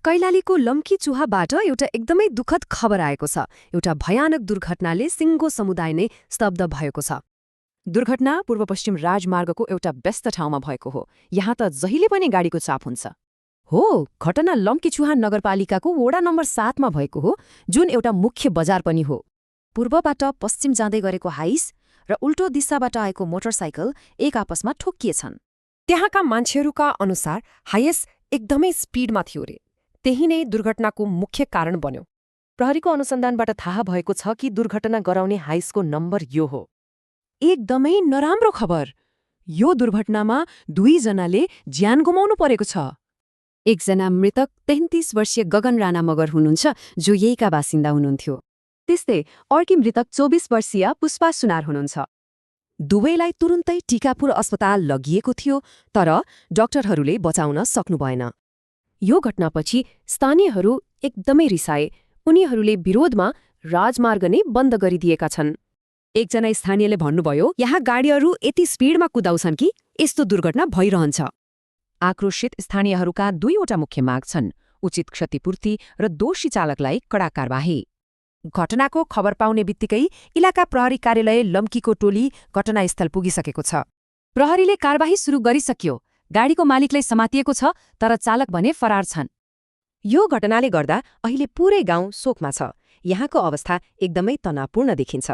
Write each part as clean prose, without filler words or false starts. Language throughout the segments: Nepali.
कैलालीको लम्की चुहाबाट एउटा एकदमै दुःखद खबर आएको छ। एउटा भयानक दुर्घटनाले सिङ्गो समुदाय नै स्तब्ध भएको छ। दुर्घटना पूर्व पश्चिम राजमार्गको एउटा व्यस्त ठाउँमा भएको हो। यहाँ त जहिले पनि गाडीको चाप हुन्छ। हो, घटना लम्कीचुहा नगरपालिकाको वडा नम्बर 7 मा भएको हो, जुन एउटा मुख्य बजार पनि हो। पूर्वबाट पश्चिम जाँदै गरेको हाइस र उल्टो दिशाबाट आएको मोटरसाइकल एक आपसमा ठोक्किएछन्। त्यहाँका मान्छेहरूका अनुसार हाइस एकदमै स्पिडमा थियो रे। त्यही नै दुर्घटनाको मुख्य कारण बन्यो। प्रहरीको अनुसन्धानबाट थाहा भएको छ कि दुर्घटना गराउने हाइसको नम्बर यो हो। एकदमै नराम्रो खबर। यो दुर्घटनामा 2 जनाले ज्यान गुमाउनु परेको छ। एकजना मृतक 33 वर्षीय गगन राणा मगर हुनुहुन्छ, जो यहीका बासिन्दा हुनुहुन्थ्यो। त्यस्तै अर्की मृतक 24 वर्षीय पुष्पा सुनार हुनुहुन्छ। दुवैलाई तुरुन्तै टिकापुर अस्पताल लगिएको थियो, तर डाक्टरहरूले बचाउन सक्नु भएन। यो घटनापछि स्थानीयहरू एकदमै रिसाए। उनीहरूले विरोधमा राजमार्ग नै बन्द गरिदिएका छन्। एकजना स्थानीयले भन्नुभयो, यहाँ गाडीहरू यति स्पिडमा कुदाउँछन् कि यस्तो दुर्घटना भइरहन्छ। आक्रोशित स्थानीयहरूका 2वटा मुख्य माग छन्: उचित क्षतिपूर्ति र दोषी चालकलाई कडा कारबाही। घटनाको खबर पाउने बित्तिकै इलाका प्रहरी कार्यालय लम्कीको टोली घटनास्थल पुगिसकेको छ। प्रहरीले कारबाही सुरु गरिसक्यो। गाडीको मालिकलाई समातिएको छ, तर चालक भने फरार छन्। यो घटनाले गर्दा अहिले पुरै गाउँ शोकमा छ। यहाँको अवस्था एकदमै तनावपूर्ण देखिन्छ।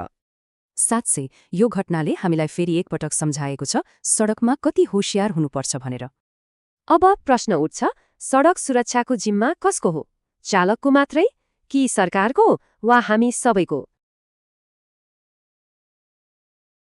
साँच्चै यो घटनाले हामीलाई फेरि एकपटक सम्झाएको छ सडकमा कति होशियार हुनुपर्छ भनेर। अब प्रश्न उठ्छ, सडक सुरक्षाको जिम्मा कसको हो? चालकको मात्रै कि सरकारको वा हामी सबैको?